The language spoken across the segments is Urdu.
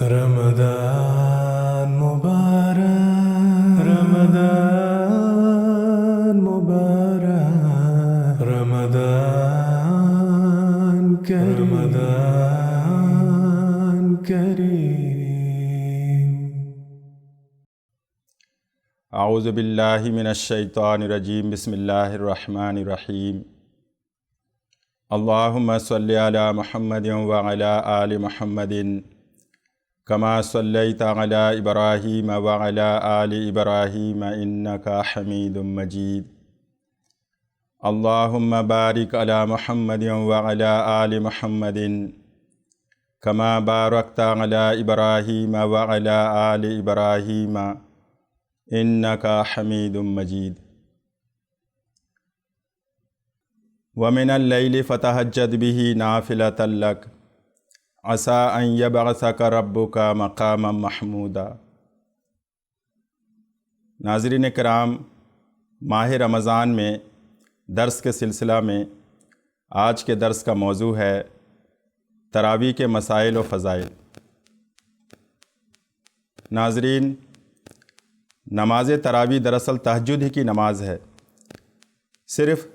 رمضان مبارک، رمضان مبارک، رمضان کریم، رمضان کریم۔ اعوذ باللہ من الشیطان الرجیم، بسم اللہ الرحمن الرحیم۔ اللہم صلی علی محمد وعلی آل محمد کما صلیت علی ابراہیم وعلی آل ابراہیم انک حمید مجید۔ اللہم بارک علی محمد وعلی آل محمد کما بارکت علی ابراہیم وعلی آل ابراہیم انک حمید مجید۔ ومن اللیل فتہجد بہ نافلۃ لک عسیٰ ان یبعثک ربک مقاما محمودا۔ ناظرین کرام، ماہ رمضان میں درس کے سلسلہ میں آج کے درس کا موضوع ہے تراویح کے مسائل و فضائل۔ ناظرین، نماز تراویح دراصل تہجد ہی کی نماز ہے۔ صرف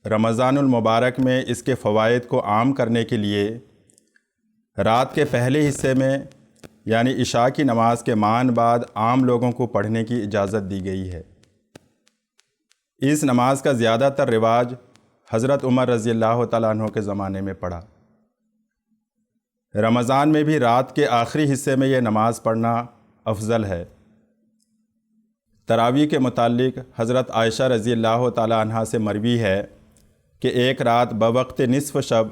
رمضان المبارک میں اس کے فوائد کو عام کرنے کے لیے رات کے پہلے حصے میں یعنی عشاء کی نماز کے مان بعد عام لوگوں کو پڑھنے کی اجازت دی گئی ہے۔ اس نماز کا زیادہ تر رواج حضرت عمر رضی اللہ تعالیٰ عنہ کے زمانے میں پڑا۔ رمضان میں بھی رات کے آخری حصے میں یہ نماز پڑھنا افضل ہے۔ تراویح کے متعلق حضرت عائشہ رضی اللہ تعالیٰ عنہ سے مروی ہے کہ ایک رات بوقت نصف شب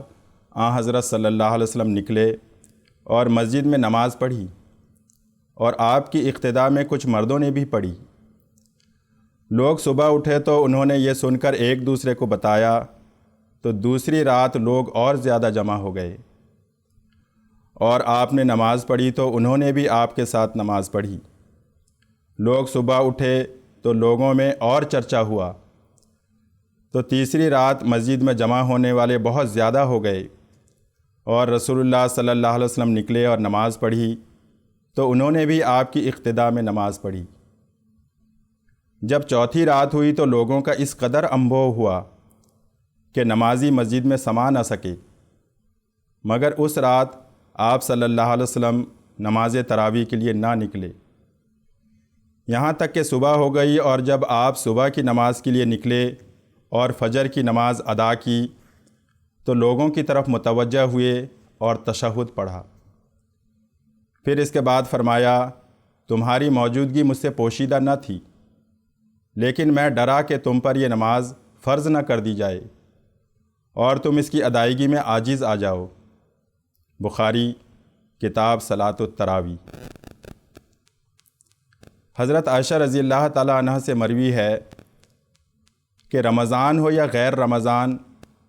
حضرت صلی اللہ علیہ وسلم نکلے اور مسجد میں نماز پڑھی، اور آپ کی اقتداء میں کچھ مردوں نے بھی پڑھی۔ لوگ صبح اٹھے تو انہوں نے یہ سن کر ایک دوسرے کو بتایا تو دوسری رات لوگ اور زیادہ جمع ہو گئے، اور آپ نے نماز پڑھی تو انہوں نے بھی آپ کے ساتھ نماز پڑھی۔ لوگ صبح اٹھے تو لوگوں میں اور چرچا ہوا، تو تیسری رات مسجد میں جمع ہونے والے بہت زیادہ ہو گئے، اور رسول اللہ صلی اللہ علیہ وسلم نکلے اور نماز پڑھی تو انہوں نے بھی آپ کی اقتداء میں نماز پڑھی۔ جب چوتھی رات ہوئی تو لوگوں کا اس قدر انبوہ ہوا کہ نمازی مسجد میں سما نہ سکے، مگر اس رات آپ صلی اللہ علیہ وسلم نماز تراویح کے لیے نہ نکلے، یہاں تک کہ صبح ہو گئی، اور جب آپ صبح کی نماز کے لیے نکلے اور فجر کی نماز ادا کی تو لوگوں کی طرف متوجہ ہوئے اور تشہد پڑھا۔ پھر اس کے بعد فرمایا، تمہاری موجودگی مجھ سے پوشیدہ نہ تھی، لیکن میں ڈرا کہ تم پر یہ نماز فرض نہ کر دی جائے اور تم اس کی ادائیگی میں عاجز آ جاؤ۔ بخاری کتاب صلاۃ التراویح۔ حضرت عائشہ رضی اللہ تعالیٰ عنہ سے مروی ہے کہ رمضان ہو یا غیر رمضان،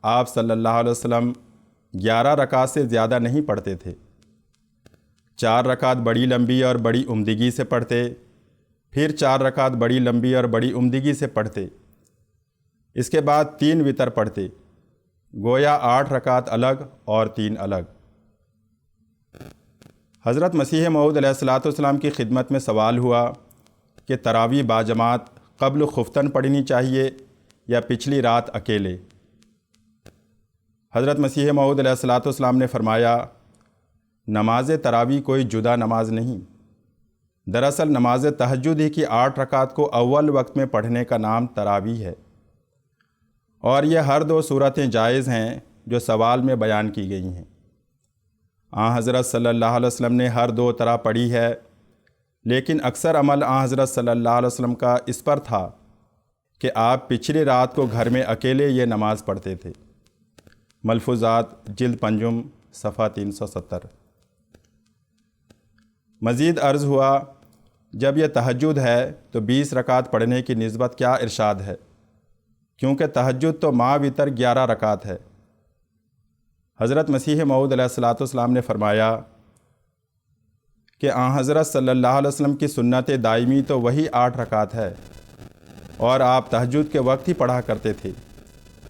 آپ صلی اللہ علیہ وسلم 11 رکعت سے زیادہ نہیں پڑھتے تھے۔ 4 رکعت بڑی لمبی اور بڑی عمدگی سے پڑھتے، پھر 4 رکعت بڑی لمبی اور بڑی عمدگی سے پڑھتے، اس کے بعد 3 وتر پڑھتے، گویا 8 رکعت الگ اور 3 الگ۔ حضرت مسیح موعود علیہ السلام کی خدمت میں سوال ہوا کہ تراویح باجماعت قبل خفتن پڑھنی چاہیے یا پچھلی رات اکیلے؟ حضرت مسیح موعود علیہ السلام نے فرمایا، نماز تراویح کوئی جدا نماز نہیں، دراصل نماز تہجد ہی کی 8 رکعت کو اول وقت میں پڑھنے کا نام تراویح ہے، اور یہ ہر 2 صورتیں جائز ہیں جو سوال میں بیان کی گئی ہیں۔ حضرت صلی اللہ علیہ وسلم نے ہر 2 طرح پڑھی ہے، لیکن اکثر عمل حضرت صلی اللہ علیہ وسلم کا اس پر تھا کہ آپ پچھلی رات کو گھر میں اکیلے یہ نماز پڑھتے تھے۔ ملفوظات جلد 5 صفحہ 370۔ مزید عرض ہوا، جب یہ تہجد ہے تو 20 رکعت پڑھنے کی نسبت کیا ارشاد ہے، کیونکہ تہجد تو ماہ وتر 11 رکعت ہے۔ حضرت مسیح موعود علیہ السلام نے فرمایا کہ حضرت صلی اللہ علیہ وسلم کی سنت دائمی تو وہی 8 رکعت ہے، اور آپ تہجد کے وقت ہی پڑھا کرتے تھے،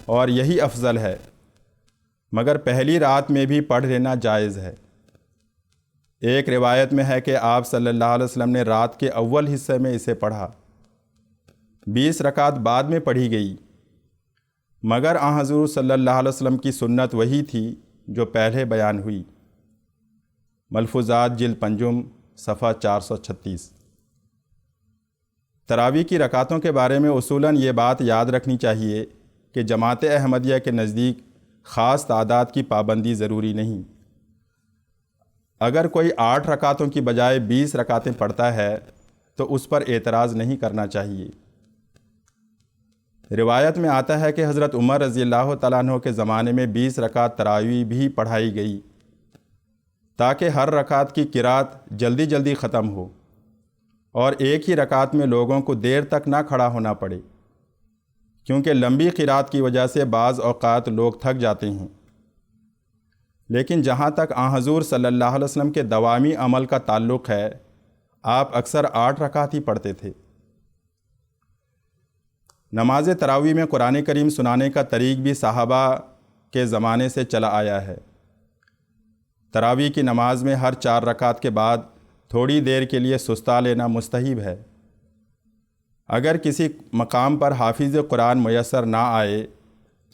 اور یہی افضل ہے، مگر پہلی رات میں بھی پڑھ لینا جائز ہے۔ ایک روایت میں ہے کہ آپ صلی اللہ علیہ وسلم نے رات کے اول حصے میں اسے پڑھا۔ 20 رکعت بعد میں پڑھی گئی، مگر آن حضور صلی اللہ علیہ وسلم کی سنت وہی تھی جو پہلے بیان ہوئی۔ ملفوظات جلد پنجم صفحہ 436۔ تراویح کی رکعتوں کے بارے میں اصولاً یہ بات یاد رکھنی چاہیے کہ جماعت احمدیہ کے نزدیک خاص تعداد کی پابندی ضروری نہیں۔ اگر کوئی 8 رکعتوں کی بجائے 20 رکعتیں پڑھتا ہے تو اس پر اعتراض نہیں کرنا چاہیے۔ روایت میں آتا ہے کہ حضرت عمر رضی اللہ تعالیٰ عنہ کے زمانے میں 20 رکعت تراویح بھی پڑھائی گئی تاکہ ہر رکعت کی قرات جلدی جلدی ختم ہو اور ایک ہی رکعت میں لوگوں کو دیر تک نہ کھڑا ہونا پڑے، کیونکہ لمبی قرات کی وجہ سے بعض اوقات لوگ تھک جاتے ہیں۔ لیکن جہاں تک آن حضور صلی اللہ علیہ وسلم کے دوامی عمل کا تعلق ہے، آپ اکثر 8 رکعت ہی پڑھتے تھے۔ نماز تراویح میں قرآن کریم سنانے کا طریق بھی صحابہ کے زمانے سے چلا آیا ہے۔ تراویح کی نماز میں ہر 4 رکعت کے بعد تھوڑی دیر کے لیے سستا لینا مستحب ہے۔ اگر کسی مقام پر حافظ قرآن میسر نہ آئے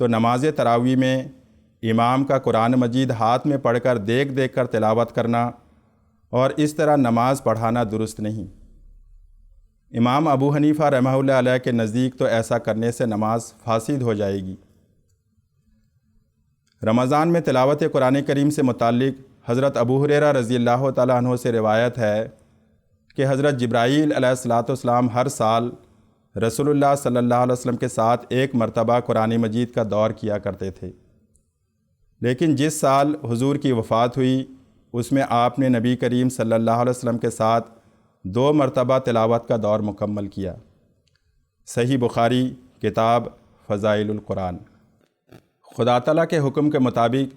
تو نماز تراویح میں امام کا قرآن مجید ہاتھ میں پڑھ کر دیکھ دیکھ کر تلاوت کرنا اور اس طرح نماز پڑھانا درست نہیں۔ امام ابو حنیفہ رحمہ اللہ علیہ کے نزدیک تو ایسا کرنے سے نماز فاسد ہو جائے گی۔ رمضان میں تلاوت قرآن کریم سے متعلق حضرت ابو ہریرہ رضی اللہ تعالیٰ عنہ سے روایت ہے کہ حضرت جبرائیل علیہ السلام ہر سال رسول اللہ صلی اللہ علیہ وسلم کے ساتھ ایک مرتبہ قرآن مجید کا دور کیا کرتے تھے، لیکن جس سال حضور کی وفات ہوئی اس میں آپ نے نبی کریم صلی اللہ علیہ وسلم کے ساتھ 2 مرتبہ تلاوت کا دور مکمل کیا۔ صحیح بخاری کتاب فضائل القرآن۔ خدا تعالیٰ کے حکم کے مطابق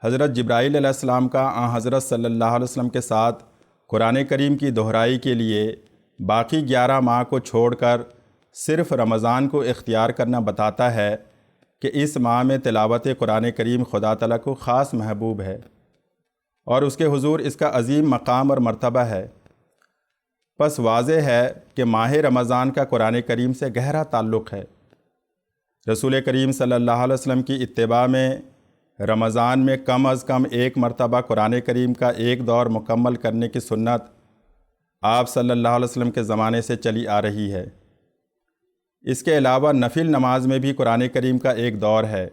حضرت جبرائیل علیہ السلام کا آن حضرت صلی اللہ علیہ وسلم کے ساتھ قرآن کریم کی دہرائی کے لیے باقی 11 ماہ کو چھوڑ کر صرف رمضان کو اختیار کرنا بتاتا ہے کہ اس ماہ میں تلاوت قرآن کریم خدا تعالیٰ کو خاص محبوب ہے اور اس کے حضور اس کا عظیم مقام اور مرتبہ ہے۔ پس واضح ہے کہ ماہ رمضان کا قرآن کریم سے گہرا تعلق ہے۔ رسول کریم صلی اللہ علیہ وسلم کی اتباع میں رمضان میں کم از کم 1 مرتبہ قرآن کریم کا ایک دور مکمل کرنے کی سنت آپ صلی اللہ علیہ وسلم کے زمانے سے چلی آ رہی ہے۔ اس کے علاوہ نفل نماز میں بھی قرآن کریم کا ایک دور ہے۔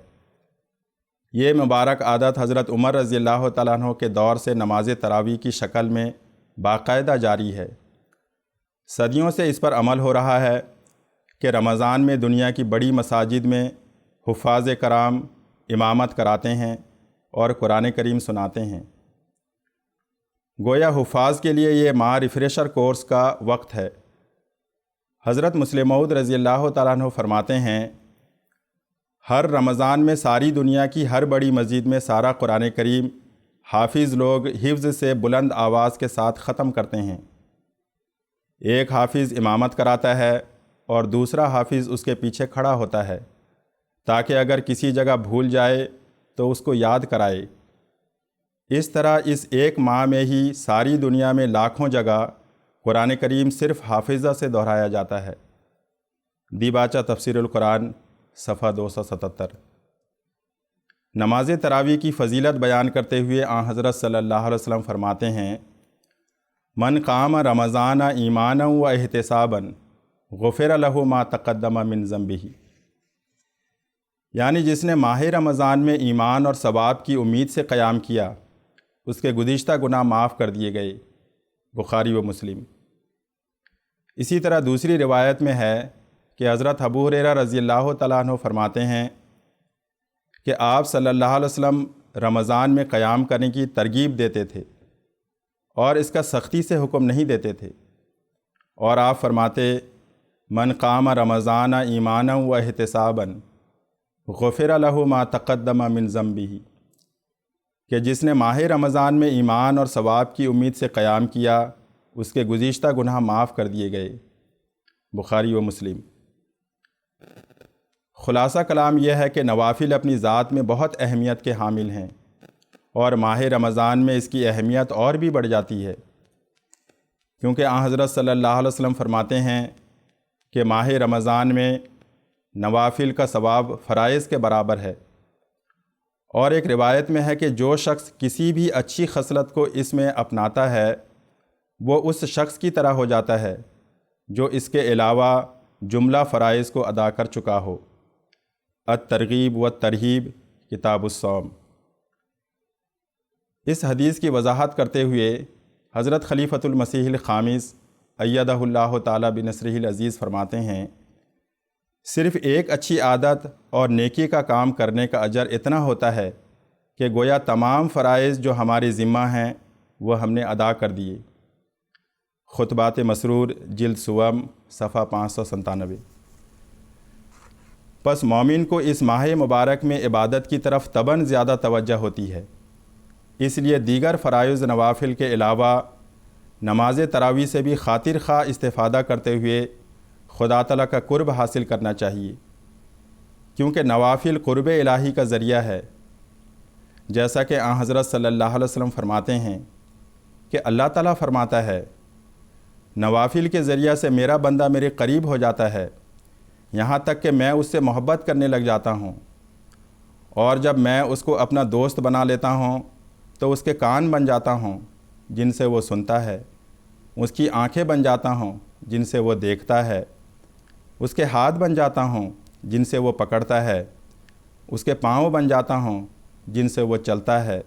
یہ مبارک عادت حضرت عمر رضی اللہ تعالیٰ عنہ کے دور سے نماز تراویح کی شکل میں باقاعدہ جاری ہے۔ صدیوں سے اس پر عمل ہو رہا ہے کہ رمضان میں دنیا کی بڑی مساجد میں حفاظ کرام امامت کراتے ہیں اور قرآن کریم سناتے ہیں۔ گویا حفاظ کے لیے یہ ماہ ریفریشر کورس کا وقت ہے۔ حضرت مسلم موعود رضی اللہ تعالیٰ عنہ فرماتے ہیں، ہر رمضان میں ساری دنیا کی ہر بڑی مسجد میں سارا قرآن کریم حافظ لوگ حفظ سے بلند آواز کے ساتھ ختم کرتے ہیں۔ ایک حافظ امامت کراتا ہے اور دوسرا حافظ اس کے پیچھے کھڑا ہوتا ہے تاکہ اگر کسی جگہ بھول جائے تو اس کو یاد کرائے۔ اس طرح اس ایک ماہ میں ہی ساری دنیا میں لاکھوں جگہ قرآن کریم صرف حافظہ سے دہرایا جاتا ہے۔ دیباچہ تفسیر القرآن صفحہ 277۔ نماز تراویح کی فضیلت بیان کرتے ہوئے آن حضرت صلی اللہ علیہ وسلم فرماتے ہیں، من قام رمضان ایمانا و احتسابا غفر لہ ما تقدم من ذنبہ، یعنی جس نے ماہ رمضان میں ایمان اور ثواب کی امید سے قیام کیا اس کے گزشتہ گناہ معاف کر دیے گئے۔ بخاری و مسلم۔ اسی طرح دوسری روایت میں ہے کہ حضرت ابو ہریرہ رضی اللہ تعالیٰ عنہ فرماتے ہیں کہ آپ صلی اللہ علیہ وسلم رمضان میں قیام کرنے کی ترغیب دیتے تھے اور اس کا سختی سے حکم نہیں دیتے تھے، اور آپ فرماتے، من قام رمضان ایمانا و احتسابا غفر لہ ما تقدم من ذنبہ، کہ جس نے ماہ رمضان میں ایمان اور ثواب کی امید سے قیام کیا اس کے گزشتہ گناہ معاف کر دیے گئے۔ بخاری و مسلم۔ خلاصہ کلام یہ ہے کہ نوافل اپنی ذات میں بہت اہمیت کے حامل ہیں اور ماہ رمضان میں اس کی اہمیت اور بھی بڑھ جاتی ہے، کیونکہ آن حضرت صلی اللہ علیہ وسلم فرماتے ہیں کہ ماہ رمضان میں نوافل کا ثواب فرائض کے برابر ہے۔ اور ایک روایت میں ہے کہ جو شخص کسی بھی اچھی خصلت کو اس میں اپناتا ہے وہ اس شخص کی طرح ہو جاتا ہے جو اس کے علاوہ جملہ فرائض کو ادا کر چکا ہو۔ الترغیب والترہیب کتاب الصوم۔ اس حدیث کی وضاحت کرتے ہوئے حضرت خلیفۃ المسیح الخامس ایدہ اللہ تعالیٰ بنصرہ العزیز فرماتے ہیں، صرف ایک اچھی عادت اور نیکی کا کام کرنے کا اجر اتنا ہوتا ہے کہ گویا تمام فرائض جو ہماری ذمہ ہیں وہ ہم نے ادا کر دیے۔ خطبات مسرور جلد سوم صفحہ 597۔ پس مومن کو اس ماہ مبارک میں عبادت کی طرف طبعاً زیادہ توجہ ہوتی ہے، اس لیے دیگر فرائض نوافل کے علاوہ نماز تراویح سے بھی خاطر خواہ استفادہ کرتے ہوئے خدا تعالیٰ کا قرب حاصل کرنا چاہیے، کیونکہ نوافل قرب الہی کا ذریعہ ہے۔ جیسا کہ آن حضرت صلی اللہ علیہ وسلم فرماتے ہیں کہ اللہ تعالیٰ فرماتا ہے، نوافل کے ذریعہ سے میرا بندہ میرے قریب ہو جاتا ہے، یہاں تک کہ میں اس سے محبت کرنے لگ جاتا ہوں، اور جب میں اس کو اپنا دوست بنا لیتا ہوں تو اس کے کان بن جاتا ہوں جن سے وہ سنتا ہے، اس کی آنکھیں بن جاتا ہوں جن سے وہ دیکھتا ہے، اس کے ہاتھ بن جاتا ہوں جن سے وہ پکڑتا ہے، اس کے پاؤں بن جاتا ہوں جن سے وہ چلتا ہے،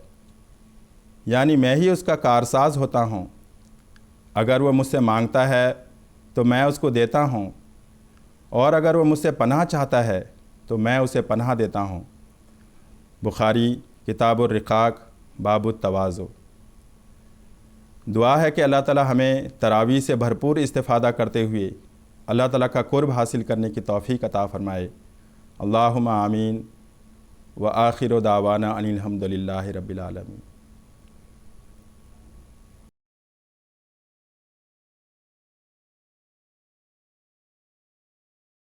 یعنی میں ہی اس کا کارساز ہوتا ہوں۔ اگر وہ مجھ سے مانگتا ہے تو میں اس کو دیتا ہوں، اور اگر وہ مجھ سے پناہ چاہتا ہے تو میں اسے پناہ دیتا ہوں۔ بخاری کتاب الرقاق باب التواضع۔ دعا ہے کہ اللہ تعالی ہمیں تراویح سے بھرپور استفادہ کرتے ہوئے اللہ تعالیٰ کا قرب حاصل کرنے کی توفیق عطا فرمائے۔ اللہم آمین۔ وآخر دعوانا ان الحمد للہ رب العالمین۔